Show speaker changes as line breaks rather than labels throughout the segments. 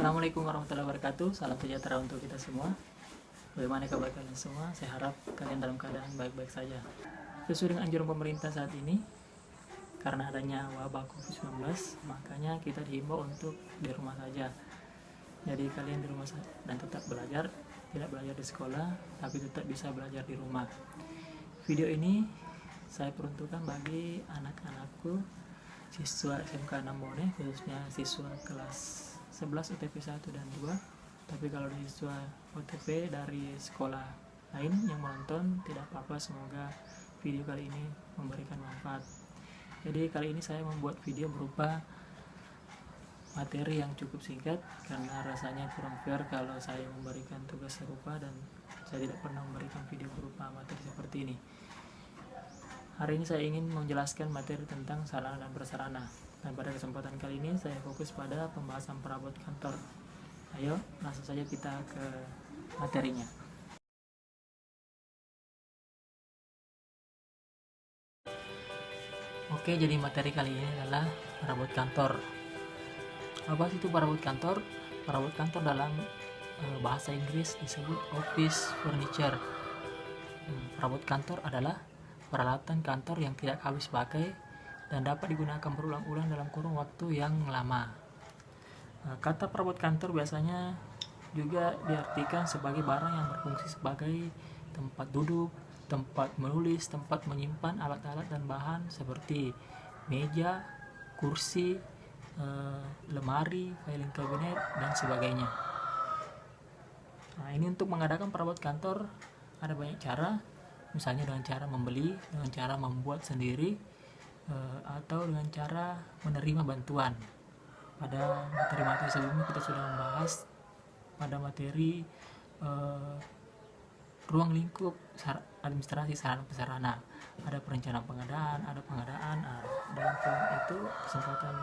Assalamualaikum warahmatullahi wabarakatuh. Salam sejahtera untuk kita semua. Bagaimana kabar kalian semua? Saya harap kalian dalam keadaan baik-baik saja. Sesuai dengan anjuran pemerintah saat ini, karena adanya wabah COVID-19, makanya kita dihimbau untuk di rumah saja. Jadi kalian di rumah saja dan tetap belajar, tidak belajar di sekolah, tapi tetap bisa belajar di rumah. Video ini saya peruntukkan bagi anak-anakku, siswa SMK 6 Bone, khususnya siswa kelas 11 UTP 1 dan 2. Tapi kalau siswa UTP dari sekolah lain yang menonton, tidak apa-apa, semoga video kali ini memberikan manfaat. Jadi kali ini saya membuat video berupa materi yang cukup singkat, karena rasanya kurang fair kalau saya memberikan tugas serupa dan saya tidak pernah memberikan video berupa materi seperti ini. Hari ini saya ingin menjelaskan materi tentang sarana dan prasarana. Dan pada kesempatan kali ini saya fokus pada pembahasan perabot kantor. Ayo, langsung saja kita ke materinya. Oke, jadi materi kali ini adalah perabot kantor. Apa sih itu perabot kantor? Perabot kantor dalam bahasa Inggris disebut office furniture. Perabot kantor adalah peralatan kantor yang tidak habis pakai dan dapat digunakan berulang-ulang dalam kurun waktu yang lama. Kata perabot kantor biasanya juga diartikan sebagai barang yang berfungsi sebagai tempat duduk, tempat menulis, tempat menyimpan alat-alat dan bahan seperti meja, kursi, lemari, filing cabinet, dan sebagainya. Nah, ini untuk mengadakan perabot kantor ada banyak cara, misalnya dengan cara membeli, dengan cara membuat sendiri, atau dengan cara menerima bantuan. Pada materi-materi sebelumnya kita sudah membahas pada materi ruang lingkup administrasi sarana prasarana, ada perencanaan pengadaan, ada pengadaan. Dalam itu kesempatan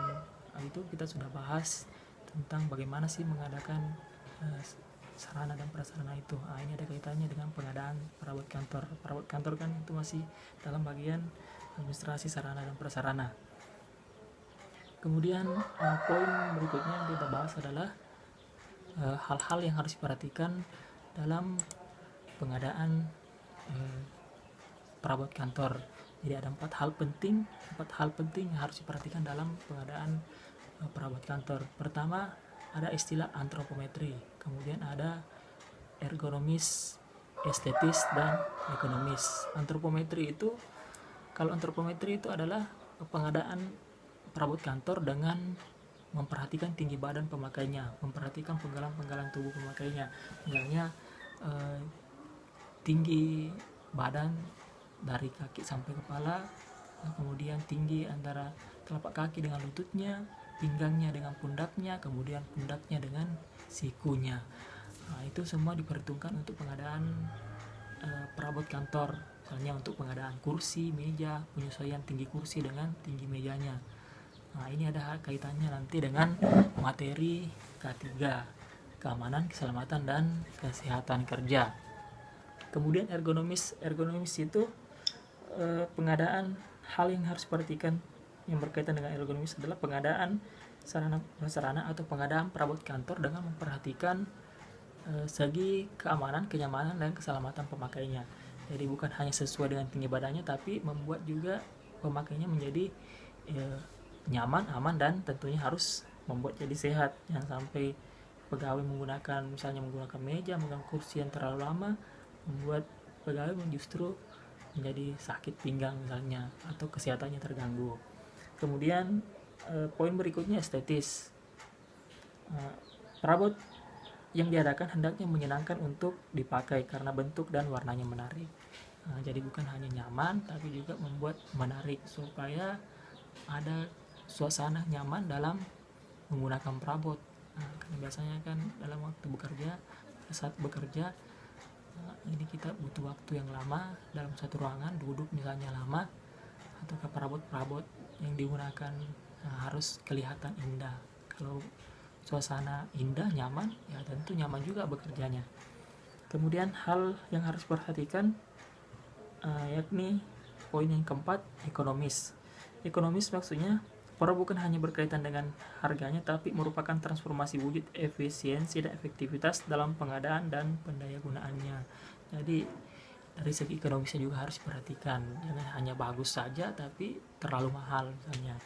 itu kita sudah bahas tentang bagaimana sih mengadakan sarana dan prasarana itu. Ini ada kaitannya dengan pengadaan perabot kantor. Perabot kantor kan itu masih dalam bagian administrasi sarana dan prasarana. Kemudian poin berikutnya yang kita bahas adalah hal-hal yang harus diperhatikan dalam pengadaan perabot kantor. Jadi ada 4 hal penting yang harus diperhatikan dalam pengadaan perabot kantor. Pertama, ada istilah antropometri, kemudian ada ergonomis, estetis, dan ekonomis. Kalau antropometri itu adalah pengadaan perabot kantor dengan memperhatikan tinggi badan pemakainya, memperhatikan penggalan-penggalan tubuh pemakainya. Misalnya tinggi badan dari kaki sampai kepala, kemudian tinggi antara telapak kaki dengan lututnya, pinggangnya dengan pundaknya, kemudian pundaknya dengan sikunya. Itu semua diperhitungkan untuk pengadaan perabot kantor. Misalnya untuk pengadaan kursi, meja, penyesuaian tinggi kursi dengan tinggi mejanya. Ini ada kaitannya nanti dengan materi K3, keamanan, keselamatan, dan kesehatan kerja. Kemudian ergonomis itu pengadaan hal yang harus diperhatikan yang berkaitan dengan ergonomis adalah pengadaan sarana atau pengadaan perabot kantor dengan memperhatikan segi keamanan, kenyamanan, dan keselamatan pemakainya. Jadi bukan hanya sesuai dengan tinggi badannya, tapi membuat juga pemakainya menjadi nyaman, aman, dan tentunya harus membuat jadi sehat. Jangan sampai pegawai misalnya menggunakan meja, menggunakan kursi yang terlalu lama, membuat pegawai justru menjadi sakit pinggang misalnya, atau kesehatannya terganggu. Kemudian poin berikutnya estetis. Perabot yang diadakan hendaknya menyenangkan untuk dipakai karena bentuk dan warnanya menarik. Jadi bukan hanya nyaman, tapi juga membuat menarik supaya ada suasana nyaman dalam menggunakan perabot. Karena biasanya kan dalam waktu saat bekerja ini kita butuh waktu yang lama dalam satu ruangan, duduk misalnya lama, atau perabot-perabot yang digunakan harus kelihatan indah. Kalau suasana indah, nyaman, ya tentu nyaman juga bekerjanya. Kemudian hal yang harus perhatikan yakni poin yang keempat, ekonomis. Ekonomis maksudnya Pora bukan hanya berkaitan dengan harganya, tapi merupakan transformasi wujud efisiensi dan efektivitas dalam pengadaan dan pendayagunaannya. Jadi dari segi ekonomisnya juga harus diperhatikan, jangan hanya bagus saja tapi terlalu mahal misalnya.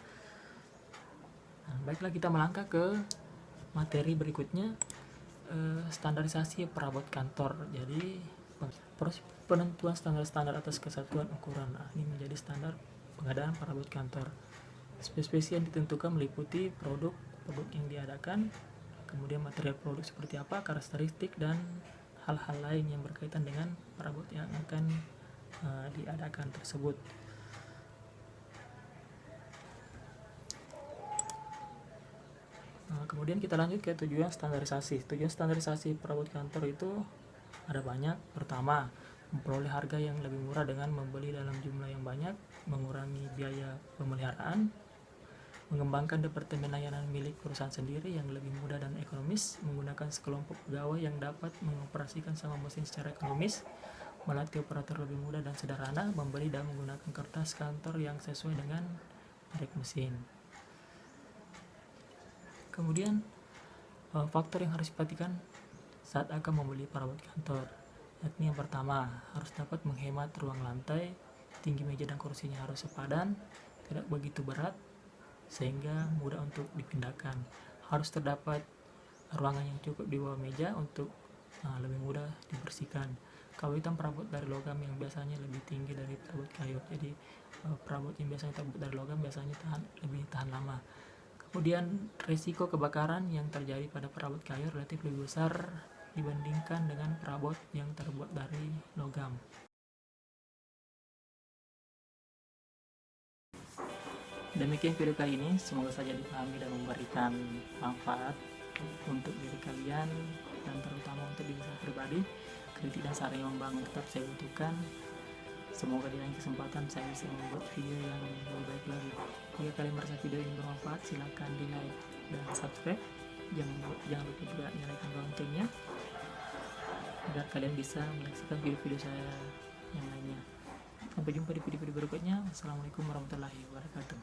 Nah, baiklah kita melangkah ke materi berikutnya, standarisasi perabot kantor. Jadi penentuan standar-standar atas kesatuan ukuran. Nah, ini menjadi standar pengadaan perabot kantor. Spesifikasi yang ditentukan meliputi produk yang diadakan, kemudian material produk seperti apa, karakteristik, dan hal-hal lain yang berkaitan dengan perabot yang akan diadakan tersebut. Kemudian kita lanjut ke tujuan standarisasi. Tujuan standarisasi perabot kantor itu ada banyak. Pertama, memperoleh harga yang lebih murah dengan membeli dalam jumlah yang banyak, mengurangi biaya pemeliharaan, mengembangkan departemen layanan milik perusahaan sendiri yang lebih mudah dan ekonomis, menggunakan sekelompok pegawai yang dapat mengoperasikan sama mesin secara ekonomis, melatih operator lebih mudah dan sederhana, membeli dan menggunakan kertas kantor yang sesuai dengan merek mesin. Kemudian faktor yang harus diperhatikan saat akan membeli perabot kantor, yakni yang pertama, harus dapat menghemat ruang lantai, tinggi meja dan kursinya harus sepadan, tidak begitu berat sehingga mudah untuk dipindahkan. Harus terdapat ruangan yang cukup di bawah meja untuk lebih mudah dibersihkan. Kawitan perabot dari logam yang biasanya lebih tinggi dari perabot kayu. Jadi perabot yang biasanya terbuat dari logam biasanya lebih tahan lama. Kemudian risiko kebakaran yang terjadi pada perabot kayu relatif lebih besar dibandingkan dengan perabot yang terbuat dari logam. Demikian video kali ini, semoga saja dipahami dan memberikan manfaat untuk diri kalian dan terutama untuk diri saya pribadi. Kritik dan saran yang membangun tetap saya butuhkan. Semoga di lain kesempatan saya bisa membuat video yang lebih baik lagi. Jika kalian merasa video ini bermanfaat, silakan di like dan subscribe. Jangan lupa juga nyalakan loncengnya agar kalian bisa menyaksikan video-video saya yang lainnya. Sampai jumpa di video-video berikutnya. Wassalamualaikum warahmatullahi wabarakatuh.